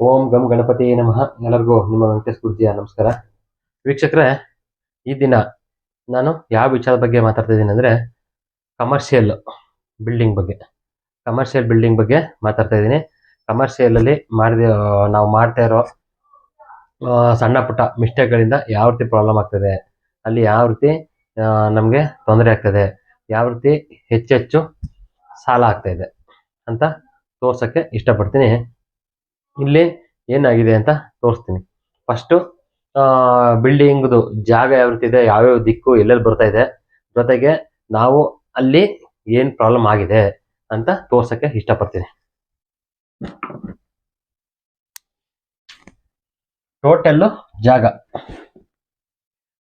ಓಂ ಗಂ ಗಣಪತಿ ನಮಃ. ಎಲ್ಲರಿಗೂ ನಿಮ್ಮ ವೆಂಕಟೇಶ್ ಗುರುಜಿಯ ನಮಸ್ಕಾರ. ವೀಕ್ಷಕರೇ, ಈ ದಿನ ನಾನು ಯಾವ ವಿಚಾರದ ಬಗ್ಗೆ ಮಾತಾಡ್ತಾ ಇದ್ದೀನಿ ಅಂದರೆ ಕಮರ್ಷಿಯಲ್ ಬಿಲ್ಡಿಂಗ್ ಬಗ್ಗೆ. ಕಮರ್ಷಿಯಲ್ ಬಿಲ್ಡಿಂಗ್ ಬಗ್ಗೆ ಮಾತಾಡ್ತಾ ಇದ್ದೀನಿ. ಕಮರ್ಷಿಯಲಲ್ಲಿ ನಾವು ಮಾಡ್ತಾ ಇರೋ ಸಣ್ಣ ಪುಟ್ಟ ಮಿಸ್ಟೇಕ್ಗಳಿಂದ ಯಾವ ರೀತಿ ಪ್ರಾಬ್ಲಮ್ ಆಗ್ತದೆ, ಅಲ್ಲಿ ಯಾವ ರೀತಿ ನಮಗೆ ತೊಂದರೆ ಆಗ್ತದೆ, ಯಾವ ರೀತಿ ಹೆಚ್ಚೆಚ್ಚು ಸಾಲ ಆಗ್ತಾ ಇದೆ ಅಂತ ತೋರ್ಸೋಕ್ಕೆ ಇಷ್ಟಪಡ್ತೀನಿ. ಇಲ್ಲಿ ಏನಾಗಿದೆ ಅಂತ ತೋರಿಸ್ತೀನಿ. ಫಸ್ಟು ಬಿಲ್ಡಿಂಗ್ದು ಜಾಗ ಯಾವ ರೀತಿ ಇದೆ, ಯಾವ್ಯಾವ ದಿಕ್ಕು ಎಲ್ಲೆಲ್ಲಿ ಬರ್ತಾ ಇದೆ, ಜೊತೆಗೆ ನಾವು ಅಲ್ಲಿ ಏನು ಪ್ರಾಬ್ಲಮ್ ಆಗಿದೆ ಅಂತ ತೋರ್ಸೋಕ್ಕೆ ಇಷ್ಟಪಡ್ತೀನಿ. ಟೋಟಲ್ಲು ಜಾಗ,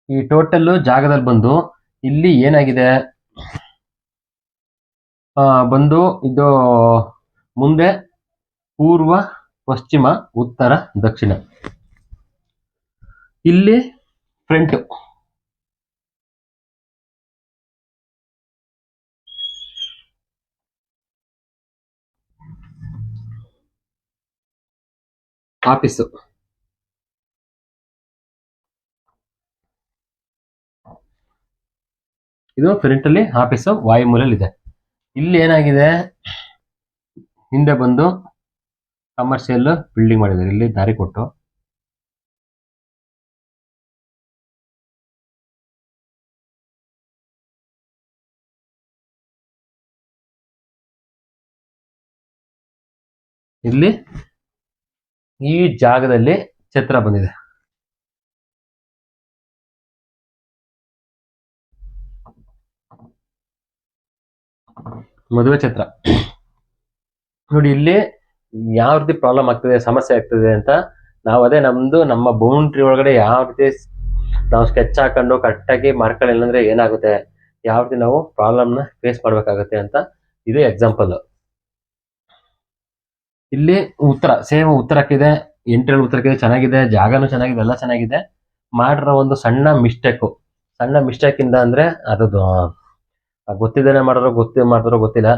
ಈ ಟೋಟಲ್ಲು ಜಾಗದಲ್ಲಿ ಬಂದು ಇಲ್ಲಿ ಏನಾಗಿದೆ ಬಂದು ಇದು ಮುಂದೆ ಪೂರ್ವ, ಪಶ್ಚಿಮ, ಉತ್ತರ, ದಕ್ಷಿಣ. ಇಲ್ಲಿ ಫ್ರಂಟ್ ಆಫೀಸು, ಇದು ಫ್ರಂಟ್ ಅಲ್ಲಿ ಆಫೀಸು ವಾಯುಮೂಲೆಯಲ್ಲಿ ಇದೆ. ಇಲ್ಲಿ ಏನಾಗಿದೆ, ಹಿಂದೆ ಬಂದು ಕಮರ್ಷಿಯಲ್ ಬಿಲ್ಡಿಂಗ್ ಮಾಡಿದ್ದಾರೆ. ಇಲ್ಲಿ ದಾರಿ ಕೊಟ್ಟು ಇಲ್ಲಿ ಈ ಜಾಗದಲ್ಲಿ ಛತ್ರ ಬಂದಿದೆ. ಮದುವೆ ಛತ್ರ ನೋಡಿ. ಇಲ್ಲಿ ಯಾವ ರೀತಿ ಪ್ರಾಬ್ಲಮ್ ಆಗ್ತದೆ, ಸಮಸ್ಯೆ ಆಗ್ತದೆ ಅಂತ ನಾವು ಅದೇ ನಮ್ಮ ಬೌಂಡ್ರಿ ಒಳಗಡೆ ಯಾವ ರೀತಿ ನಾವು ಸ್ಕೆಚ್ ಹಾಕೊಂಡು ಕರೆಕ್ಟಾಗಿ ಮಾರ್ಕೊಳ್ಳಿಲ್ಲ ಅಂದ್ರೆ ಏನಾಗುತ್ತೆ, ಯಾವ ರೀತಿ ನಾವು ಪ್ರಾಬ್ಲಮ್ನ ಫೇಸ್ ಮಾಡ್ಬೇಕಾಗತ್ತೆ ಅಂತ ಇದು ಎಕ್ಸಾಂಪಲ್. ಇಲ್ಲಿ ಉತ್ತರ ಸೇಮ್ ಉತ್ತರಕ್ಕಿದೆ, ಎಂಟ್ರಿಯಲ್ಲಿ ಉತ್ತರಕ್ಕಿದೆ, ಚೆನ್ನಾಗಿದೆ, ಜಾಗನೂ ಚೆನ್ನಾಗಿದೆ, ಎಲ್ಲ ಚೆನ್ನಾಗಿದೆ. ಮಾಡಿರೋ ಒಂದು ಸಣ್ಣ ಮಿಸ್ಟೇಕ್ ಇಂದ ಅಂದ್ರೆ ಅದದು ಗೊತ್ತಿದ್ದೇನೆ ಮಾಡಿದ್ರೋ ಗೊತ್ತಿಲ್ಲ,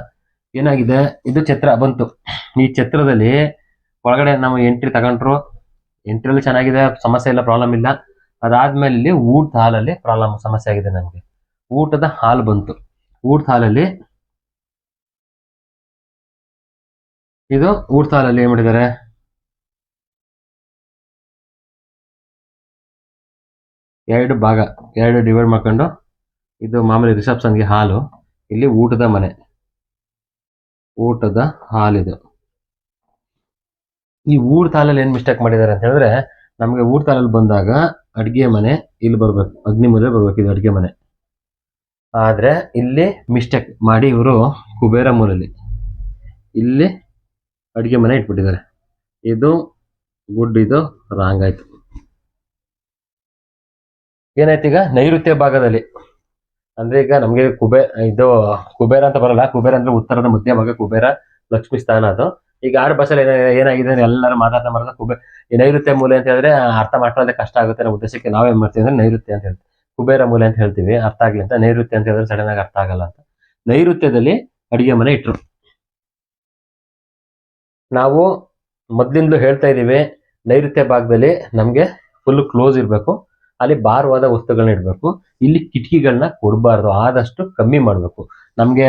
ಏನಾಗಿದೆ, ಇದು ಛತ್ರ ಬಂತು. ಈ ಛತ್ರದಲ್ಲಿ ಒಳಗಡೆ ನಾವು ಎಂಟ್ರಿ ತಗೊಂಡ್ರು, ಎಂಟ್ರಿಯಲ್ಲಿ ಚೆನ್ನಾಗಿದೆ, ಸಮಸ್ಯೆ ಇಲ್ಲ, ಪ್ರಾಬ್ಲಮ್ ಇಲ್ಲ. ಅದಾದ್ಮೇಲೆ ಇಲ್ಲಿ ಊಟದ ಹಾಲಲ್ಲಿ ಸಮಸ್ಯೆ ಆಗಿದೆ ನಮಗೆ. ಊಟದ ಹಾಲು ಬಂತು. ಊಟದ ಹಾಲಲ್ಲಿ ಏನ್ ಮಾಡಿದ್ದಾರೆ, ಎರಡು ಡಿವೈಡ್ ಮಾಡ್ಕೊಂಡು, ಇದು ಮಾಮೂಲಿ ರಿಸೆಪ್ಷನ್ಗೆ ಹಾಲು, ಇಲ್ಲಿ ಊಟದ ಹಾಲಿದು. ಈ ಊಟದ ಹಾಲಲ್ಲಿ ಏನ್ ಮಿಸ್ಟೇಕ್ ಮಾಡಿದ್ದಾರೆ ಅಂತ ಹೇಳಿದ್ರೆ, ನಮಗೆ ಊಟದ ಹಾಲಲ್ಲಿ ಬಂದಾಗ ಅಡ್ಗೆ ಮನೆ ಇಲ್ಲಿ ಬರ್ಬೇಕು, ಅಗ್ನಿ ಮೂಲೆ ಬರ್ಬೇಕು, ಇದು ಅಡ್ಗೆ ಮನೆ. ಆದ್ರೆ ಇಲ್ಲಿ ಮಿಸ್ಟೇಕ್ ಮಾಡಿ ಇವರು ಕುಬೇರ ಮೂಲೆಯಲ್ಲಿ ಇಲ್ಲಿ ಅಡ್ಗೆ ಮನೆ ಇಟ್ಬಿಟ್ಟಿದ್ದಾರೆ. ಇದು ಇದು ರಾಂಗ್ ಆಯ್ತು. ಏನಾಯ್ತು, ಈಗ ನೈಋತ್ಯ ಭಾಗದಲ್ಲಿ ಅಂದ್ರೆ ಈಗ ನಮ್ಗೆ ಕುಬೇರ ಅಂತ ಬರಲ್ಲ. ಕುಬೇರ ಅಂದ್ರೆ ಉತ್ತರದ ಮಧ್ಯ ಭಾಗ, ಕುಬೇರ ಲಕ್ಷ್ಮಿ ಸ್ಥಾನ ಅದು. ಈಗ ಆರು ಭಾಷೆಯಲ್ಲಿ ಏನಾಗಿದೆ, ಎಲ್ಲರೂ ಮಾತಾಡ್ತಾ ಈ ನೈಋತ್ಯ ಮೂಲೆ ಅಂತ ಹೇಳಿದ್ರೆ ಅರ್ಥ ಮಾಡ್ಕೊಳ್ಳೋದೇ ಕಷ್ಟ ಆಗುತ್ತೆ ಅನ್ನೋ ಉದ್ದೇಶಕ್ಕೆ ನಾವೇನ್ ಮಾಡ್ತೀವಿ ಅಂದ್ರೆ ನೈಋತ್ಯ ಅಂತ ಹೇಳ್ತೀವಿ, ಕುಬೇರ ಮೂಲೆ ಅಂತ ಹೇಳ್ತೀವಿ, ಅರ್ಥ ಆಗ್ಲಿ ಅಂತ. ನೈಋತ್ಯ ಅಂತ ಹೇಳಿದ್ರೆ ಸಡನ್ ಆಗಿ ಅರ್ಥ ಆಗಲ್ಲ ಅಂತ ನೈಋತ್ಯದಲ್ಲಿ ಅಡಿಗೆ ಮನೆ ಇಟ್ರು. ನಾವು ಮೊದ್ಲಿಂದಲೂ ಹೇಳ್ತಾ ಇದೀವಿ, ನೈಋತ್ಯ ಭಾಗದಲ್ಲಿ ನಮ್ಗೆ ಫುಲ್ ಕ್ಲೋಸ್ ಇರಬೇಕು, ಅಲ್ಲಿ ಭಾರವಾದ ವಸ್ತುಗಳನ್ನ ಇಡಬೇಕು. ಇಲ್ಲಿ ಕಿಟಕಿಗಳನ್ನ ಕೊಡಬಾರ್ದು, ಆದಷ್ಟು ಕಮ್ಮಿ ಮಾಡಬೇಕು. ನಮ್ಗೆ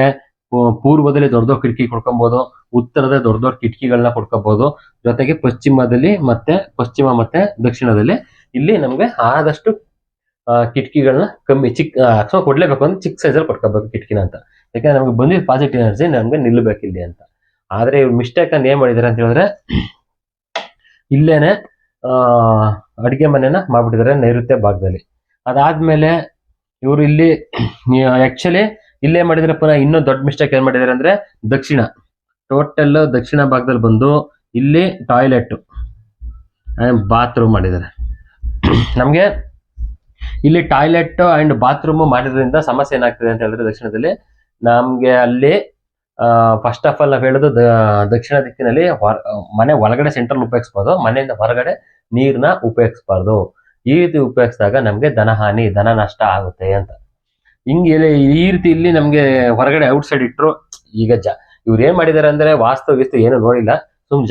ಪೂರ್ವದಲ್ಲಿ ದೊಡ್ಡ ಕಿಟಕಿ ಕೊಡ್ಕೊಬಹುದು, ಉತ್ತರದ ದೊಡ್ಡ ಕಿಟಕಿಗಳನ್ನ ಕೊಡ್ಕೋಬಹುದು. ಜೊತೆಗೆ ಪಶ್ಚಿಮ ಮತ್ತೆ ದಕ್ಷಿಣದಲ್ಲಿ ಇಲ್ಲಿ ನಮ್ಗೆ ಆದಷ್ಟು ಕಿಟಕಿಗಳನ್ನ ಕಮ್ಮಿ ಕೊಡ್ಲೇಬೇಕು, ಅಂದ್ರೆ ಚಿಕ್ಕ ಸೈಜಲ್ಲಿ ಕೊಡ್ಕೋಬೇಕು ಕಿಟಕಿನ ಅಂತ. ಯಾಕಂದ್ರೆ ನಮ್ಗೆ ಬಂದಿದ್ದ ಪಾಸಿಟಿವ್ ಎನರ್ಜಿ ನಮ್ಗೆ ನಿಲ್ಲಬೇಕು ಇಲ್ಲಿ ಅಂತ. ಆದ್ರೆ ಇವ್ರು ಮಿಸ್ಟೇಕ್ ಅನ್ನು ಏನ್ ಮಾಡಿದಾರೆ ಅಂತ ಹೇಳಿದ್ರೆ, ಇಲ್ಲೇನೆ ಅಡಿಗೆ ಮನೆನ ಮಾಡ್ಬಿಟ್ಟಿದ್ದಾರೆ ನೈಋತ್ಯ ಭಾಗದಲ್ಲಿ. ಅದಾದ್ಮೇಲೆ ಇವರು ಇಲ್ಲಿ ಆಕ್ಚುಲಿ ಇಲ್ಲೇ ಮಾಡಿದ್ರೆ ಪುನಃ ಇನ್ನೊಂದು ದೊಡ್ಡ ಮಿಸ್ಟೇಕ್ ಏನ್ ಮಾಡಿದ್ದಾರೆ ಅಂದ್ರೆ, ಟೋಟಲ್ ದಕ್ಷಿಣ ಭಾಗದಲ್ಲಿ ಬಂದು ಇಲ್ಲಿ ಟಾಯ್ಲೆಟ್ ಬಾತ್ರೂಮ್ ಮಾಡಿದ್ದಾರೆ. ನಮ್ಗೆ ಇಲ್ಲಿ ಟಾಯ್ಲೆಟ್ ಅಂಡ್ ಬಾತ್ರೂಮ್ ಮಾಡಿದ್ರಿಂದ ಸಮಸ್ಯೆ ಏನಾಗ್ತದೆ ಅಂತ ಹೇಳಿದ್ರೆ, ದಕ್ಷಿಣದಲ್ಲಿ ನಮ್ಗೆ ಅಲ್ಲಿ ಫಸ್ಟ್ ಆಫ್ ಆಲ್ ನಾವು ಹೇಳೋದು ದಕ್ಷಿಣ ದಿಕ್ಕಿನಲ್ಲಿ ಮನೆ ಒಳಗಡೆ ಸೆಂಟ್ರಲ್ ಉಪಯೋಗಿಸ್ಬೋದು, ಮನೆಯಿಂದ ಹೊರಗಡೆ ನೀರ್ನ ಉಪಯೋಗಿಸ್ಬಾರ್ದು. ಈ ರೀತಿ ಉಪಯೋಗಿಸಿದಾಗ ನಮ್ಗೆ ಧನ ನಷ್ಟ ಆಗುತ್ತೆ ಅಂತ. ಹಿಂಗೆ ಈ ರೀತಿ ಇಲ್ಲಿ ನಮ್ಗೆ ಹೊರಗಡೆ ಔಟ್ ಸೈಡ್ ಇಟ್ರು. ಈಗ ಇವ್ರು ಏನ್ ಮಾಡಿದಾರೆ ಅಂದ್ರೆ, ವಾಸ್ತು ಏನು ನೋಡಿಲ್ಲ,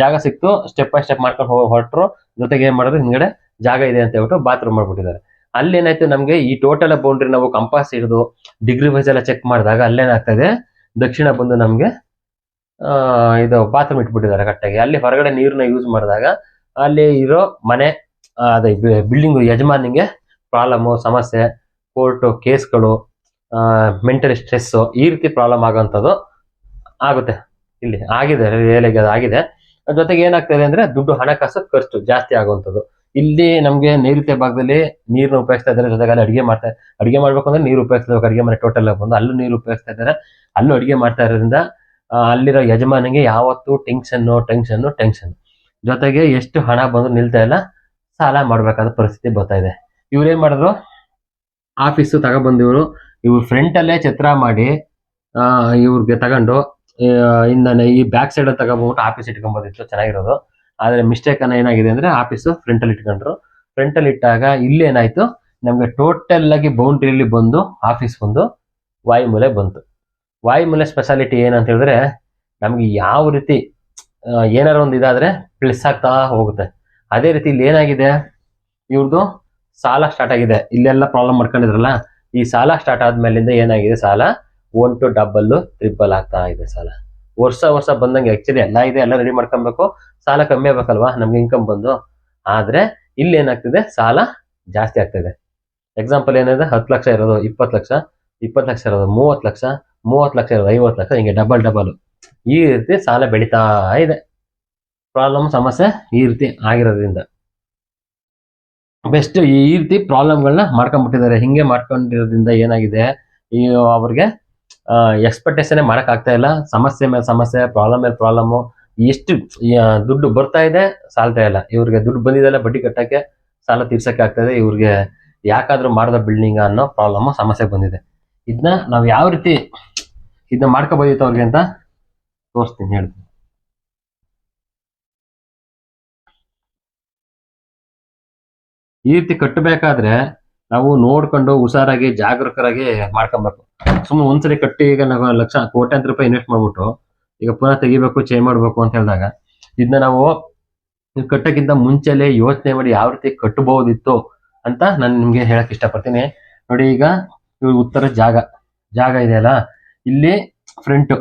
ಜಾಗ ಸಿಕ್ತು, ಸ್ಟೆಪ್ ಬೈ ಸ್ಟೆಪ್ ಮಾಡ್ಕೊಂಡು ಹೊರಟ್ರು. ಜೊತೆಗೆ ಏನ್ ಮಾಡಿದ್ರು, ಹಿಂದ್ಗಡೆ ಜಾಗ ಇದೆ ಅಂತ ಹೇಳ್ಬಿಟ್ಟು ಬಾತ್ರೂಮ್ ಮಾಡ್ಬಿಟ್ಟಿದ್ದಾರೆ. ಅಲ್ಲೇನಾಯ್ತು, ನಮ್ಗೆ ಈ ಟೋಟಲ್ ಬೌಂಡ್ರಿ ನಾವು ಕಂಪಾಸ್ ಹಿಡಿದು ಡಿಗ್ರಿ ವೈಸ್ ಎಲ್ಲ ಚೆಕ್ ಮಾಡಿದಾಗ ಅಲ್ಲೇನಾಗ್ತದೆ, ದಕ್ಷಿಣ ಬಂದು ನಮ್ಗೆ ಇದು ಬಾತ್ರೂಮ್ ಇಟ್ಬಿಟ್ಟಿದ್ದಾರೆ ಕರೆಕ್ಟಾಗಿ. ಅಲ್ಲಿ ಹೊರಗಡೆ ನೀರನ್ನ ಯೂಸ್ ಮಾಡಿದಾಗ ಅಲ್ಲಿ ಇರೋ ಮನೆ ಅದೇ ಬಿಲ್ಡಿಂಗ್ ಯಜಮಾನಿಗೆ ಪ್ರಾಬ್ಲಮ್ಮು, ಸಮಸ್ಯೆ, ಕೋರ್ಟು ಕೇಸ್ಗಳು, ಮೆಂಟಲ್ ಸ್ಟ್ರೆಸ್, ಈ ರೀತಿ ಪ್ರಾಬ್ಲಮ್ ಆಗೋಂಥದ್ದು ಆಗುತ್ತೆ. ಇಲ್ಲಿ ಆಗಿದೆ, ರಿಯಲಾಗಿ ಅದು ಆಗಿದೆ. ಜೊತೆಗೆ ಏನಾಗ್ತದೆ ಅಂದ್ರೆ ದುಡ್ಡು, ಹಣಕಾಸು ಖರ್ಚು ಜಾಸ್ತಿ ಆಗುವಂಥದ್ದು. ಇಲ್ಲಿ ನಮ್ಗೆ ನೈಋತ್ಯ ಭಾಗದಲ್ಲಿ ನೀರನ್ನ ಉಪಯೋಗಿಸ್ತಾ ಇದ್ದಾರೆ. ಜೊತೆಗೆ ಅಲ್ಲಿ ಅಡಿಗೆ ಮಾಡ್ಬೇಕು ಅಂದ್ರೆ ನೀರು ಉಪಯೋಗಿಸ್ಬೇಕು. ಅಡಿಗೆ ಮನೆ ಟೋಟಲ್ ಬಂದು ಅಲ್ಲೂ ನೀರು ಉಪಯೋಗಿಸ್ತಾ ಇದ್ದಾರೆ. ಅಲ್ಲೂ ಅಡಿಗೆ ಮಾಡ್ತಾ ಇರೋದ್ರಿಂದ ಅಲ್ಲಿರೋ ಯಜಮಾನಿಗೆ ಯಾವತ್ತೂ ಟೆನ್ಷನ್. ಜೊತೆಗೆ ಎಷ್ಟು ಹಣ ಬಂದು ನಿಲ್ತಾ ಇಲ್ಲ, ಸಾಲ ಮಾಡ್ಬೇಕಾದ ಪರಿಸ್ಥಿತಿ ಬರ್ತಾ ಇದೆ. ಇವ್ರೇನ್ ಮಾಡಿದ್ರು, ಆಫೀಸು ತಗೊಬಂದು ಇವ್ರು ಫ್ರಂಟ್ ಅಲ್ಲೇ ಛತ್ರ ಮಾಡಿ ಇವ್ರಿಗೆ ತಗೊಂಡು ಇನ್ನ ಈ ಬ್ಯಾಕ್ ಸೈಡ್ ತಗೊಂಡ್ಬಿಟ್ಟು ಆಫೀಸ್ ಇಟ್ಕೊಂಬೋದಿತ್ತು, ಚೆನ್ನಾಗಿರೋದು. ಆದ್ರೆ ಮಿಸ್ಟೇಕ್ ಏನಾಗಿದೆ ಅಂದ್ರೆ ಆಫೀಸು ಫ್ರಂಟ್ ಅಲ್ಲಿ ಇಟ್ಕೊಂಡ್ರು. ಫ್ರಂಟ್ ಅಲ್ಲಿ ಇಟ್ಟಾಗ ಇಲ್ಲಿ ಏನಾಯ್ತು, ನಮ್ಗೆ ಟೋಟಲ್ ಆಗಿ ಬೌಂಡ್ರಿಯಲ್ಲಿ ಬಂದು ಆಫೀಸ್ ಬಂದು ವಾಯುಮೂಲೆ ಬಂತು. ವಾಯುಮೂಲೆ ಸ್ಪೆಷಾಲಿಟಿ ಏನಂತ ಹೇಳಿದ್ರೆ, ನಮ್ಗೆ ಯಾವ ರೀತಿ ಏನಾರ ಒಂದು ಇದಾದ್ರೆ ಪ್ಲಸ್ ಆಗ್ತಾ ಹೋಗುತ್ತೆ. ಅದೇ ರೀತಿ ಇಲ್ಲಿ ಏನಾಗಿದೆ, ಇವ್ರದ್ದು ಸಾಲ ಸ್ಟಾರ್ಟ್ ಆಗಿದೆ. ಇಲ್ಲೆಲ್ಲ ಪ್ರಾಬ್ಲಮ್ ಮಾಡ್ಕೊಂಡಿದ್ರಲ್ಲ, ಈ ಸಾಲ ಸ್ಟಾರ್ಟ್ ಆದ್ಮೇಲಿಂದ ಏನಾಗಿದೆ, ಸಾಲ 1 to 2 3 ಆಗ್ತಾ ಇದೆ. ಸಾಲ ವರ್ಷ ಬಂದಂಗೆ, ಆಕ್ಚುಲಿ ಎಲ್ಲ ಇದೆ, ಎಲ್ಲ ರೆಡಿ ಮಾಡ್ಕೊಬೇಕು, ಸಾಲ ಕಮ್ಮಿ ಆಗ್ಬೇಕಲ್ವಾ ನಮ್ಗೆ ಇನ್ಕಮ್ ಬಂದು. ಆದ್ರೆ ಇಲ್ಲಿ ಏನಾಗ್ತಿದೆ, ಸಾಲ ಜಾಸ್ತಿ ಆಗ್ತಿದೆ. ಎಕ್ಸಾಂಪಲ್ ಏನಿದೆ, 10 ಲಕ್ಷ ಇರೋದು 20 ಲಕ್ಷ, 20 ಲಕ್ಷ ಇರೋದು 30 ಲಕ್ಷ, 30 ಲಕ್ಷ ಇರೋದು 50 ಲಕ್ಷ, ಹಿಂಗೆ ಡಬಲ್ ಈ ರೀತಿ ಸಾಲ ಬೆಳೀತಾ ಇದೆ. ಪ್ರಾಬ್ಲಮ್, ಸಮಸ್ಯೆ ಈ ರೀತಿ ಆಗಿರೋದ್ರಿಂದ ಬೆಸ್ಟ್ ಈ ರೀತಿ ಪ್ರಾಬ್ಲಮ್ಗಳನ್ನ ಮಾಡ್ಕೊಂಡ್ಬಿಟ್ಟಿದ್ದಾರೆ. ಹಿಂಗೆ ಮಾಡ್ಕೊಂಡಿರೋದ್ರಿಂದ ಏನಾಗಿದೆ, ಈ ಅವ್ರಿಗೆ ಎಕ್ಸ್ಪೆಕ್ಟೇಷನ್ ಮಾಡಕ್ ಆಗ್ತಾ ಇಲ್ಲ. ಸಮಸ್ಯೆ ಮೇಲೆ ಸಮಸ್ಯೆ, ಪ್ರಾಬ್ಲಮ್ ಮೇಲೆ ಪ್ರಾಬ್ಲಮ್ಮು. ಎಷ್ಟು ದುಡ್ಡು ಬರ್ತಾ ಇದೆ, ಸಾಲ್ತಾ ಇಲ್ಲ. ಇವ್ರಿಗೆ ದುಡ್ಡು ಬಂದಿದೆಲ್ಲ ಬಡ್ಡಿ ಕಟ್ಟಕ್ಕೆ, ಸಾಲ ತೀರ್ಸಕ್ಕೆ ಆಗ್ತದೆ. ಇವ್ರಿಗೆ ಯಾಕಾದ್ರೂ ಮಾಡ್ದ ಬಿಲ್ಡಿಂಗ್ ಅನ್ನೋ ಪ್ರಾಬ್ಲಮ್, ಸಮಸ್ಯೆ ಬಂದಿದೆ. ಇದನ್ನ ನಾವು ಯಾವ ರೀತಿ ಇದನ್ನ ಮಾಡ್ಕೋಬೋದಿತ್ತು ಅವ್ರಿಗೆ ಅಂತ ತೋರಿಸ್ತೀನಿ, ಹೇಳ್ತೀನಿ. ಈ ರೀತಿ ಕಟ್ಟಬೇಕಾದ್ರೆ ನಾವು ನೋಡ್ಕೊಂಡು ಹುಷಾರಾಗಿ ಜಾಗರೂಕರಾಗಿ ಮಾಡ್ಕೊಬೇಕು. ಸುಮ್ಮನೆ ಒಂದ್ಸರಿ ಕಟ್ಟಿ ಈಗ ನಾವು ಕೋಟ್ಯಾಂತರ ರೂಪಾಯಿ ಇನ್ವೆಸ್ಟ್ ಮಾಡ್ಬಿಟ್ಟು ಈಗ ಪುನಃ ತೆಗಿಬೇಕು, ಚೇಂಜ್ ಮಾಡ್ಬೇಕು ಅಂತ ಹೇಳಿದಾಗ ಇದನ್ನ ನಾವು ಕಟ್ಟಕ್ಕಿಂತ ಮುಂಚೆಲೆ ಯೋಚನೆ ಮಾಡಿ ಯಾವ ರೀತಿ ಕಟ್ಟಬಹುದಿತ್ತು ಅಂತ ನಾನು ನಿಮ್ಗೆ ಹೇಳಕ್ ಇಷ್ಟಪಡ್ತೀನಿ. ನೋಡಿ, ಈಗ ಉತ್ತರ ಜಾಗ ಇದೆಯಲ್ಲ, ಇಲ್ಲಿ ಫ್ರಂಟ್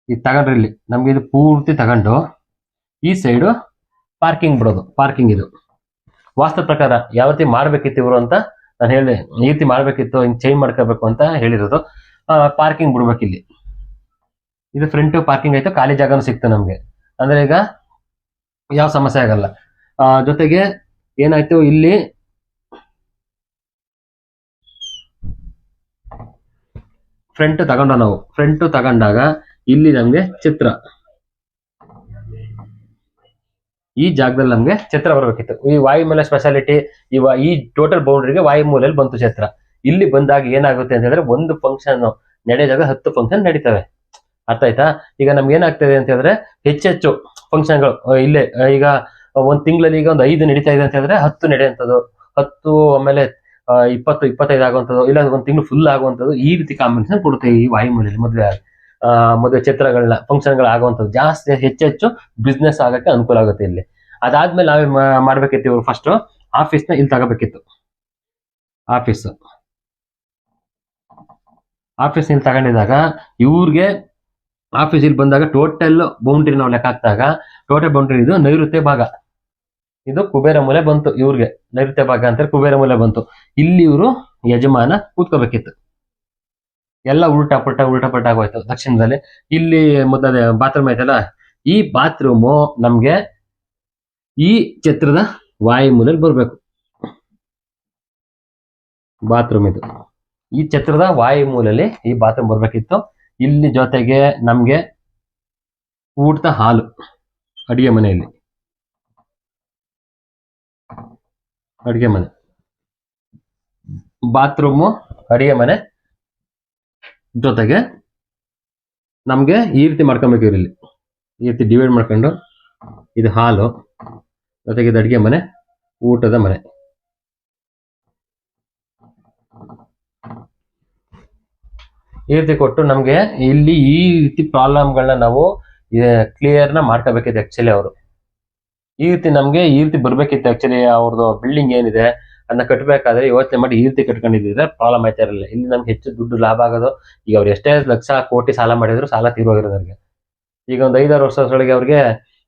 ಇದು ತಗೊಂಡ್ರೆ, ಇಲ್ಲಿ ನಮ್ಗೆ ಇದು ಪೂರ್ತಿ ತಗೊಂಡು ಈ ಸೈಡು ಪಾರ್ಕಿಂಗ್ ಬಿಡೋದು. ಪಾರ್ಕಿಂಗ್ ಇದು ವಾಸ್ತು ಪ್ರಕಾರ ಯಾವ ರೀತಿ ಮಾಡ್ಬೇಕಿತ್ತು ಇವರು ಅಂತ ನಾನು ಹೇಳಿದೆ. ಈ ರೀತಿ ಮಾಡ್ಬೇಕಿತ್ತು, ಹಿಂಗ್ ಚೇಂಜ್ ಮಾಡ್ಕೋಬೇಕು ಅಂತ ಹೇಳಿರೋದು. ಪಾರ್ಕಿಂಗ್ ಬಿಡ್ಬೇಕು ಇಲ್ಲಿ. ಇದು ಫ್ರಂಟ್ ಪಾರ್ಕಿಂಗ್ ಆಯ್ತು, ಖಾಲಿ ಜಾಗನೂ ಸಿಕ್ತು ನಮ್ಗೆ. ಅಂದ್ರೆ ಈಗ ಯಾವ ಸಮಸ್ಯೆ ಆಗಲ್ಲ. ಜೊತೆಗೆ ಏನಾಯ್ತು, ಇಲ್ಲಿ ಫ್ರಂಟ್ ನಾವು ಫ್ರಂಟ್ ತಗೊಂಡಾಗ ಇಲ್ಲಿ ನಮ್ಗೆ ಚಿತ್ರ, ಈ ಜಾಗದಲ್ಲಿ ನಮ್ಗೆ ಛತ್ರ ಬರಬೇಕಿತ್ತು. ಈ ವಾಯುಮೂಲೆ ಸ್ಪೆಷಾಲಿಟಿ, ಈ ಟೋಟಲ್ ಬೌಂಡ್ರಿಗೆ ವಾಯುಮೂಲೆಯಲ್ಲಿ ಬಂತು ಛತ್ರ. ಇಲ್ಲಿ ಬಂದಾಗ ಏನಾಗುತ್ತೆ ಅಂತ ಹೇಳಿದ್ರೆ, ಒಂದು ಫಂಕ್ಷನ್ ನಡೆದಾಗ 10 ಫಂಕ್ಷನ್ ನಡೀತವೆ. ಅರ್ಥ ಆಯ್ತಾ? ಈಗ ನಮ್ಗೆ ಏನಾಗ್ತದೆ ಅಂತ ಹೇಳಿದ್ರೆ, ಹೆಚ್ಚೆಚ್ಚು ಫಂಕ್ಷನ್ಗಳು ಇಲ್ಲೇ ಈಗ ಒಂದ್ ತಿಂಗಳಲ್ಲಿ ಈಗ ಒಂದು 5 ನಡೀತಾ ಇದೆ ಅಂತ ಹೇಳಿದ್ರೆ 10 ನಡೆಯುವಂಥದ್ದು, 10 ಆಮೇಲೆ 20-25 ಆಗುವಂಥದ್ದು, ಇಲ್ಲ ಒಂದ್ ತಿಂಗಳು ಫುಲ್ ಆಗುವಂಥದ್ದು, ಈ ರೀತಿ ಕಾಂಬಿನೇಷನ್ ಕೊಡುತ್ತೆ ಈ ವಾಯುಮೂಲೆಯಲ್ಲಿ. ಮದುವೆ ಛತ್ರಗಳನ್ನ ಫಂಕ್ಷನ್ಗಳು ಆಗುವಂಥದ್ದು ಜಾಸ್ತಿ, ಹೆಚ್ಚೆಚ್ಚು ಬಿಸ್ನೆಸ್ ಆಗಕ್ಕೆ ಅನುಕೂಲ ಆಗುತ್ತೆ ಇಲ್ಲಿ. ಅದಾದ್ಮೇಲೆ ನಾವೇ ಮಾಡ್ಬೇಕಿತ್ತು, ಇವ್ರು ಫಸ್ಟ್ ಆಫೀಸ್ನ ಇಲ್ಲಿ ತಗೋಬೇಕಿತ್ತು. ಆಫೀಸ್ ಇಲ್ಲಿ ತಗೊಂಡಿದಾಗ ಇವ್ರಿಗೆ ಆಫೀಸ್ ಇಲ್ಲಿ ಬಂದಾಗ ಟೋಟಲ್ ಬೌಂಡ್ರಿ ನಾವು ಲೆಕ್ಕ ಹಾಕಿದಾಗ, ಟೋಟಲ್ ಬೌಂಡ್ರಿ ಇದು ನೈಋತ್ಯ ಭಾಗ, ಇದು ಕುಬೇರ ಮೂಲೆ ಬಂತು ಇವ್ರಿಗೆ. ನೈಋತ್ಯ ಭಾಗ ಅಂತ ಕುಬೇರ ಮೂಲೆ ಬಂತು. ಇಲ್ಲಿ ಇವರು ಯಜಮಾನ ಕೂತ್ಕೋಬೇಕಿತ್ತು. ಎಲ್ಲ ಉಲ್ಟಾ ಪಲ್ಟಾ ಆಗೋಯ್ತು ದಕ್ಷಿಣದಲ್ಲಿ. ಇಲ್ಲಿ ಮೊದಲೇ ಬಾತ್ರೂಮ್ ಐತಲ್ಲ, ಈ ಬಾತ್ರೂಮು ನಮ್ಗೆ ಈ ಛತ್ರದ ವಾಯುಮೂಲೆಯಲ್ಲಿ ಬರ್ಬೇಕು. ಬಾತ್ರೂಮ್ ಇದು ಈ ಛತ್ರದ ವಾಯುಮೂಲೆಯಲ್ಲಿ ಈ ಬಾತ್ರೂಮ್ ಬರ್ಬೇಕಿತ್ತು. ಇಲ್ಲಿ ಜೊತೆಗೆ ನಮ್ಗೆ ಊಟದ ಹಾಲು, ಅಡಿಗೆ ಮನೆಯಲ್ಲಿ ಅಡಿಗೆ ಮನೆ, ಬಾತ್ರೂಮು, ಅಡಿಗೆ ಮನೆ ಜೊತೆಗೆ ನಮ್ಗೆ ಈ ರೀತಿ ಮಾಡ್ಕೊಬೇಕು. ಇವ್ರಲ್ಲಿ ಈ ರೀತಿ ಡಿವೈಡ್ ಮಾಡ್ಕೊಂಡು, ಇದು ಹಾಲು ಜೊತೆಗೆ ಇದು ಅಡಿಗೆ ಮನೆ, ಊಟದ ಮನೆ. ಈ ರೀತಿ ಕೊಟ್ಟು ನಮ್ಗೆ ಇಲ್ಲಿ ಈ ರೀತಿ ಪ್ರಾಬ್ಲಮ್ಗಳನ್ನ ನಾವು ಕ್ಲಿಯರ್ನ ಮಾಡ್ಕೋಬೇಕಿತ್ತು ಆಕ್ಚುಲಿ ಅವರು. ಈ ರೀತಿ ಬರ್ಬೇಕಿತ್ತು ಆಕ್ಚುಲಿ. ಅವ್ರದ್ದು ಬಿಲ್ಡಿಂಗ್ ಏನಿದೆ ಅದನ್ನ ಕಟ್ಟಬೇಕಾದ್ರೆ ಯೋಚನೆ ಮಾಡಿ ಈ ರೀತಿ ಕಟ್ಕೊಂಡಿದ್ರೆ ಪ್ರಾಬ್ಲಮ್ ಆಯ್ತಾ ಇರಲಿಲ್ಲ. ಇಲ್ಲಿ ನಮ್ಗೆ ಹೆಚ್ಚು ದುಡ್ಡು ಲಾಭ ಆಗೋದು. ಈಗ ಅವ್ರು ಎಷ್ಟೇ ಲಕ್ಷ ಕೋಟಿ ಸಾಲ ಮಾಡಿದ್ರು ಸಾಲ ತೀರೋಗಿರೋದು ಅವ್ರಿಗೆ. ಈಗ ಒಂದು 5-6 ವರ್ಷದೊಳಗೆ ಅವ್ರಿಗೆ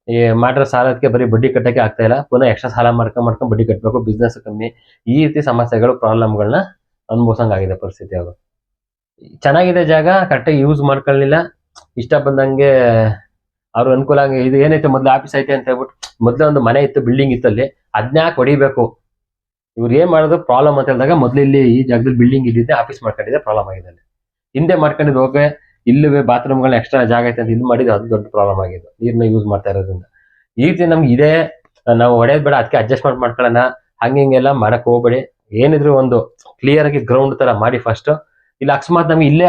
ಈ ಮಾಡಿರೋ ಸಾಲಕ್ಕೆ ಬರೀ ಬಡ್ಡಿ ಕಟ್ಟಕ್ಕೆ ಆಗ್ತಾ ಇಲ್ಲ, ಪುನಃ ಎಕ್ಸ್ಟ್ರಾ ಸಾಲ ಮಾಡ್ಕೊಂಡ್ ಬಡ್ಡಿ ಕಟ್ಟಬೇಕು, ಬಿಸ್ನೆಸ್ ಕಮ್ಮಿ, ಈ ರೀತಿ ಸಮಸ್ಯೆಗಳು ಪ್ರಾಬ್ಲಮ್ಗಳನ್ನ ಅನುಭವಿಸಂಗಾಗಿದೆ ಪರಿಸ್ಥಿತಿ. ಅವರು ಚೆನ್ನಾಗಿದೆ ಜಾಗ, ಕರೆಕ್ಟಾಗಿ ಯೂಸ್ ಮಾಡ್ಕೊಳ್ಳಿಲ್ಲ, ಇಷ್ಟ ಬಂದಂಗೆ ಅವ್ರ ಅನುಕೂಲ ಆಗಿ. ಇದು ಏನೈತೆ ಮೊದ್ಲು ಆಫೀಸ್ ಐತೆ ಅಂತ ಹೇಳ್ಬಿಟ್ಟು ಮೊದ್ಲು ಒಂದು ಮನೆ ಇತ್ತು, ಬಿಲ್ಡಿಂಗ್ ಇತ್ತು, ಅಲ್ಲಿ ಅದ್ನ್ಯಾಕೆ ಹೊಡಿಬೇಕು, ಇವ್ರು ಏನ್ ಮಾಡೋದು ಪ್ರಾಬ್ಲಮ್ ಅಂತ ಹೇಳಿದಾಗ ಮೊದ್ಲು ಇಲ್ಲಿ ಈ ಜಾಗದಲ್ಲಿ ಬಿಲ್ಡಿಂಗ್ ಇದ್ದಿದ್ದೆ ಆಫೀಸ್ ಮಾಡ್ಕೊಂಡಿದ್ದೆ ಪ್ರಾಬ್ಲಮ್ ಆಗಿದೆ. ಅಲ್ಲಿ ಹಿಂದೆ ಮಾಡ್ಕೊಂಡಿದ್ದು ಓಕೆ, ಇಲ್ಲವೇ ಬಾತ್ರೂಮ್ಗಳನ್ನ ಎಕ್ಸ್ಟ್ರಾ ಜಾಗ ಐತೆ ಅಂತ ಇಲ್ಲಿ ಮಾಡಿದ್ದು ಅದು ದೊಡ್ಡ ಪ್ರಾಬ್ಲಮ್ ಆಗಿದೆ, ನೀರ್ನ ಯೂಸ್ ಮಾಡ್ತಾ ಇರೋದ್ರಿಂದ. ಈ ರೀತಿ ನಮ್ಗೆ ಇದೆ, ನಾವು ಹೊಡೆಯೋದು ಬೇಡ, ಅದಕ್ಕೆ ಅಡ್ಜಸ್ಟ್ಮೆಂಟ್ ಮಾಡ್ಕೊಳ್ಳೋಣ, ಹಿಂಗೆಲ್ಲ ಮಾಡಕ್ ಹೋಗ್ಬೇಡಿ. ಏನಿದ್ರು ಒಂದು ಕ್ಲಿಯರ್ ಆಗಿ ಗ್ರೌಂಡ್ ತರ ಮಾಡಿ ಫಸ್ಟ್. ಇಲ್ಲ ಅಕಸ್ಮಾತ್ ನಮ್ಗೆ ಇಲ್ಲೇ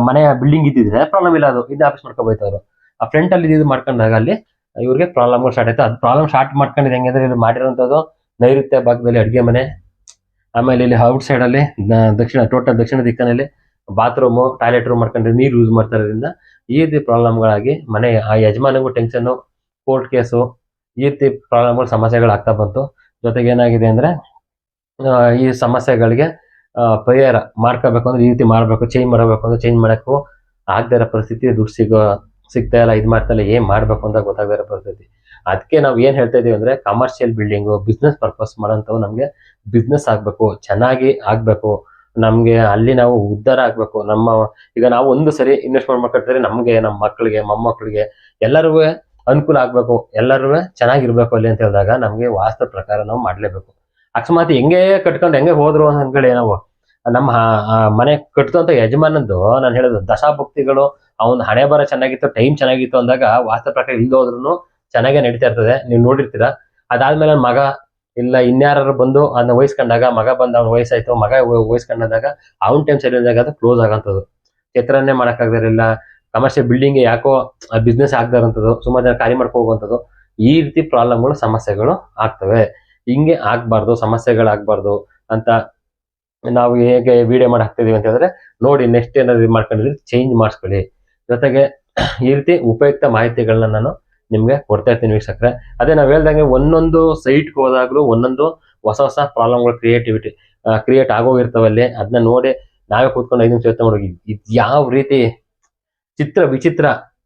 ಮನೆ ಬಿಲ್ಡಿಂಗ್ ಇದ್ದಿದ್ರೆ ಪ್ರಾಬ್ಲಮ್ ಇಲ್ಲ, ಅದು ಇಲ್ಲೇ ಆಫೀಸ್ ಮಾಡ್ಕೋಬೋಯ್ತವ್ರು. ಆ ಫ್ರಂಟ್ ಅಲ್ಲಿ ಇದು ಮಾಡ್ಕೊಂಡಾಗ ಅಲ್ಲಿ ಇವ್ರಿಗೆ ಪ್ರಾಬ್ಲಮ್ಗಳು ಸ್ಟಾರ್ಟ್ ಆಯ್ತು. ಅದು ಪ್ರಾಬ್ಲಮ್ ಸ್ಟಾರ್ಟ್ ಮಾಡ್ಕೊಂಡಿದ್ದು ಹೆಂಗಂದ್ರೆ, ಇಲ್ಲಿ ಮಾಡಿರೋಂಥದ್ದು ನೈಋತ್ಯ ಭಾಗದಲ್ಲಿ ಅಡುಗೆ ಮನೆ, ಆಮೇಲೆ ಇಲ್ಲಿ ಔಟ್ ಸೈಡ್ ಅಲ್ಲಿ ದಕ್ಷಿಣ ದಿಕ್ಕಿನಲ್ಲಿ ಬಾತ್ರೂಮು, ಟಾಯ್ಲೆಟ್ ರೂಮ್ ಮಾಡ್ಕೊಂಡ್ರೆ ನೀರು ಯೂಸ್ ಮಾಡ್ತಾ ಇರೋದ್ರಿಂದ ಈ ರೀತಿ ಪ್ರಾಬ್ಲಮ್ಗಳಾಗಿ ಮನೆ ಆ ಯಜಮಾನಿಗೂ ಟೆನ್ಷನ್, ಕೋರ್ಟ್ ಕೇಸು, ಈ ರೀತಿ ಪ್ರಾಬ್ಲಮ್ಗಳು ಸಮಸ್ಯೆಗಳು ಆಗ್ತಾ ಬಂತು. ಜೊತೆಗೆ ಏನಾಗಿದೆ ಅಂದ್ರೆ ಈ ಸಮಸ್ಯೆಗಳಿಗೆ ಪರಿಹಾರ ಮಾಡ್ಕೋಬೇಕು ಅಂದ್ರೆ ಈ ರೀತಿ ಮಾಡಬೇಕು, ಚೇಂಜ್ ಮಾಡಬೇಕು ಅಂದ್ರೆ ಚೇಂಜ್ ಮಾಡಕ್ಕೂ ಆಗದೇ ಇರೋ ಪರಿಸ್ಥಿತಿ, ದುಡ್ಡು ಸಿಗ್ತಾ ಇಲ್ಲ, ಇದು ಮಾಡ್ತಾ ಇಲ್ಲ, ಏನ್ ಮಾಡ್ಬೇಕು ಅಂತ ಗೊತ್ತಾಗದೇ ಇರೋ ಪರಿಸ್ಥಿತಿ. ಅದಕ್ಕೆ ನಾವು ಏನ್ ಹೇಳ್ತಾ ಇದೀವಿ ಅಂದ್ರೆ, ಕಮರ್ಷಿಯಲ್ ಬಿಲ್ಡಿಂಗು, ಬಿಸ್ನೆಸ್ ಪರ್ಪಸ್ ಮಾಡೋಂಥವು ನಮ್ಗೆ ಬಿಸ್ನೆಸ್ ಆಗ್ಬೇಕು, ಚೆನ್ನಾಗಿ ಆಗ್ಬೇಕು, ನಮ್ಗೆ ಅಲ್ಲಿ ನಾವು ಉದ್ಧಾರ ಆಗ್ಬೇಕು. ಈಗ ನಾವು ಒಂದು ಸರಿ ಇನ್ವೆಸ್ಟ್ಮೆಂಟ್ ಮಾಡ್ಕೊಳ್ತಾರೆ, ನಮ್ಗೆ, ನಮ್ಮ ಮಕ್ಕಳಿಗೆ, ಮೊಮ್ಮಕ್ಕಳಿಗೆ ಎಲ್ಲರಿಗೂ ಅನುಕೂಲ ಆಗ್ಬೇಕು, ಎಲ್ಲರೂ ಚೆನ್ನಾಗಿರ್ಬೇಕು ಅಲ್ಲಿ ಅಂತ ಹೇಳಿದಾಗ ನಮ್ಗೆ ವಾಸ್ತು ಪ್ರಕಾರ ನಾವು ಮಾಡ್ಲೇಬೇಕು. ಅಕಸ್ಮಾತ್ ಹೆಂಗೆ ಕಟ್ಕೊಂಡು ಹೆಂಗೆ ಹೋದ್ರು ಅಂದ್ಕೊಳ್ಳಿ, ನಾವು ನಮ್ಮ ಮನೆ ಕಟ್ತಂತ ಯಜಮಾನಂದು ನಾನು ಹೇಳೋದು ದಶಾಭಕ್ತಿಗಳು, ಅವನ ಹಣೆ ಬರ ಚೆನ್ನಾಗಿತ್ತು, ಟೈಮ್ ಚೆನ್ನಾಗಿತ್ತು ಅಂದಾಗ ವಾಸ್ತು ಪ್ರಕಾರ ಇಲ್ದೋದ್ರು ಚೆನ್ನಾಗೇ ನಡೀತಾ ಇರ್ತದೆ, ನೀವು ನೋಡಿರ್ತೀರಾ. ಅದಾದ್ಮೇಲೆ ನನ್ನ ಮಗ ಇಲ್ಲ ಇನ್ಯಾರು ಬಂದು ಅದನ್ನ ವಹಿಸ್ಕೊಂಡಾಗ, ಮಗ ಬಂದು ಅವ್ನ ವಯಸ್ಸಾಯ್ತು, ಮಗ ವಹಿಸ್ಕೊಂಡಾಗ ಅವ್ನ ಟೈಮ್ ಸರಿ ಇದ್ದಾಗ ಅದು ಕ್ಲೋಸ್ ಆಗಂತದ್ದು, ಚಿತ್ರನ್ನೇ ಮಾಡಕ್ಕಾಗದಿರಲಿಲ್ಲ. ಕಮರ್ಷಿಯಲ್ ಬಿಲ್ಡಿಂಗ್ ಯಾಕೋ ಬಿಸ್ನೆಸ್ ಆಗದಾರಂಥದ್ದು, ಸುಮಾರು ಜನ ಖಾಲಿ ಮಾಡ್ಕೊ ಹೋಗುವಂಥದ್ದು, ಈ ರೀತಿ ಪ್ರಾಬ್ಲಮ್ಗಳು, ಸಮಸ್ಯೆಗಳು ಆಗ್ತವೆ. ಹಿಂಗೆ ಆಗ್ಬಾರ್ದು, ಸಮಸ್ಯೆಗಳಾಗಬಾರ್ದು ಅಂತ ನಾವು ಹೇಗೆ ವಿಡಿಯೋ ಮಾಡಿ ಹಾಕ್ತಿದೀವಿ ಅಂತ ಹೇಳಿದ್ರೆ ನೋಡಿ, ನೆಕ್ಸ್ಟ್ ಏನಾದ್ರು ಮಾಡ್ಕೊಂಡಿದ್ರೆ ಚೇಂಜ್ ಮಾಡಿಸ್ಕೊಳ್ಳಿ. ಜೊತೆಗೆ ಈ ರೀತಿ ಉಪಯುಕ್ತ ಮಾಹಿತಿಗಳನ್ನ ನಾನು ನಿಮ್ಗೆ ಕೊಡ್ತಾ ಇರ್ತೀನಿ ವೀಕ್ಷಕರೇ. ಅದೇ ನಾವು ಹೇಳ್ದಂಗೆ ಒಂದೊಂದು ಸೈಟ್ಗೆ ಹೋದಾಗ್ಲೂ ಒಂದೊಂದು ಹೊಸ ಹೊಸ ಪ್ರಾಬ್ಲಮ್ಗಳು ಕ್ರಿಯೇಟ್ ಆಗೋಗಿರ್ತಾವಲ್ಲಿ. ಅದನ್ನ ನೋಡಿ ನಾವೇ ಕೂತ್ಕೊಂಡು 5 ನಿಮಿಷ ಯೋಚನೆ ಮಾಡೋಗಿ, ಇದು ಯಾವ ರೀತಿ ವಿಚಿತ್ರ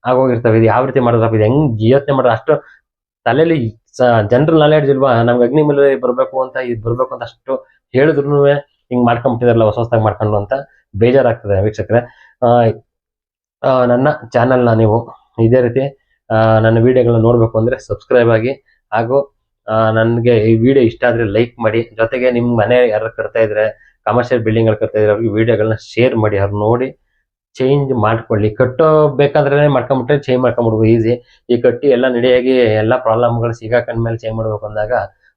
ಆಗೋಗಿರ್ತವೆ, ಇದು ಯಾವ ರೀತಿ ಮಾಡೋದ್ರಪ್ಪ, ಇದು ಹೆಂಗ್ ಯೋಚನೆ ಮಾಡೋದು, ಅಷ್ಟು ತಲೆಯಲ್ಲಿ ಜನರಲ್ ನಾಲೆಡ್ಜ್ ಇಲ್ವಾ, ನಮ್ಗೆ ಅಗ್ನಿ ಮೇಲೆ ಬರ್ಬೇಕು ಅಂತ, ಇದು ಬರ್ಬೇಕು ಅಂತ ಅಷ್ಟು ಹೇಳಿದ್ರು ಹಿಂಗ್ ಮಾಡ್ಕೊಂಡ್ಬಿಟ್ಟಿದಾರಲ್ಲ ಹೊಸ ಹೊಸದಾಗಿ ಮಾಡ್ಕೊಂಡು ಅಂತ ಬೇಜಾರಾಗ್ತದೆ ವೀಕ್ಷಕರೇ. ನನ್ನ ಚಾನಲ್ನ ನೀವು ಇದೇ ರೀತಿ ನನ್ನ ವಿಡಿಯೋಗಳನ್ನ ನೋಡ್ಬೇಕು ಅಂದ್ರೆ ಸಬ್ಸ್ಕ್ರೈಬ್ ಆಗಿ, ಹಾಗೂ ನನಗೆ ಈ ವಿಡಿಯೋ ಇಷ್ಟ ಆದ್ರೆ ಲೈಕ್ ಮಾಡಿ. ಜೊತೆಗೆ ನಿಮ್ಮ ಮನೆ ಯಾರು ಕಟ್ತಾ ಇದ್ರೆ, ಕಮರ್ಷಿಯಲ್ ಬಿಲ್ಡಿಂಗ್ ಕಟ್ತಾ ಇದ್ರೆ ಅವ್ರಿಗೆ ವಿಡಿಯೋಗಳನ್ನ ಶೇರ್ ಮಾಡಿ, ಅವ್ರು ನೋಡಿ ಚೇಂಜ್ ಮಾಡ್ಕೊಳ್ಳಿ. ಕಟ್ಟೋಬೇಕಾದ್ರೆ ಮಾಡ್ಕೊಂಡ್ಬಿಟ್ರೆ ಚೇಂಜ್ ಮಾಡ್ಕೊಂಡ್ಬಿಡ್ಬೋದು ಈಸಿ. ಈ ಕಟ್ಟಿ ಎಲ್ಲ ನಡೆಯಾಗಿ ಎಲ್ಲ ಪ್ರಾಬ್ಲಮ್ಗಳು ಸಿಗಾಕೊಂಡ್ಮೇಲೆ ಚೇಂಜ್ ಮಾಡ್ಬೇಕು ಅಂದಾಗ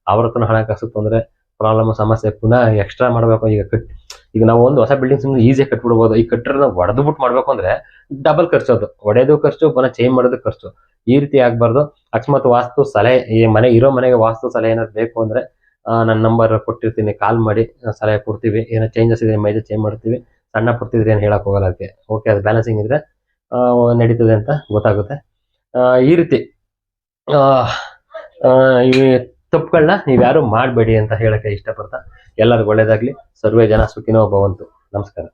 ಅವ್ರ ಹಣಕಾಸು ತೊಂದರೆ, ಪ್ರಾಬ್ಲಮ್, ಸಮಸ್ಯೆ, ಪುನಃ ಎಕ್ಸ್ಟ್ರಾ ಮಾಡ್ಬೇಕು. ಈಗ ನಾವು ಒಂದು ಹೊಸ ಬಿಲ್ಡಿಂಗ್ಸ್ ಈಸಿಯಾಗಿ ಕಟ್ಬಿಡ್ಬೋದು. ಈ ಕಟ್ಟರೆ ನಾವು ಹೊಡೆದ್ಬಿಟ್ಟು ಮಾಡ್ಬೇಕು ಅಂದ್ರೆ ಡಬಲ್ ಖರ್ಚು, ಅದು ಹೊಡೆಯೋದು ಖರ್ಚು, ಪುನಃ ಚೇಂಜ್ ಮಾಡೋದು ಖರ್ಚು. ಈ ರೀತಿ ಆಗ್ಬಾರ್ದು. ಅಕಸ್ಮಾತ್ ವಾಸ್ತು ಸಲಹೆ, ಈ ಮನೆಗೆ ವಾಸ್ತು ಸಲಹೆ ಏನಾದ್ರು ಬೇಕು ಅಂದ್ರೆ ನನ್ನ ನಂಬರ್ ಕೊಟ್ಟಿರ್ತೀನಿ, ಕಾಲ್ ಮಾಡಿ ಸಲಹೆ ಕೊಡ್ತೀವಿ. ಏನೋ ಚೇಂಜಸ್ ಇದೆ ಮೇಜರ್ ಚೇಂಜ್ ಮಾಡ್ತೀವಿ, ಸಣ್ಣ ಪಡ್ತಿದ್ರೆ ಏನು ಹೇಳಕ್ ಹೋಗಲ್ಲ ಅದಕ್ಕೆ. ಓಕೆ, ಅದು ಬ್ಯಾಲೆನ್ಸಿಂಗ್ ಇದ್ರೆ ನಡೀತದೆ ಅಂತ ಗೊತ್ತಾಗುತ್ತೆ. ಈ ರೀತಿ ಈ ತಪ್ಪುಗಳನ್ನ ನೀವ್ಯಾರು ಮಾಡಬೇಡಿ ಅಂತ ಹೇಳಕ್ಕೆ ಇಷ್ಟಪಡ್ತಾ, ಎಲ್ಲರಿಗೂ ಒಳ್ಳೇದಾಗ್ಲಿ. ಸರ್ವೇ ಜನ ಸುಖಿನೋ ಭವಂತು. ನಮಸ್ಕಾರ.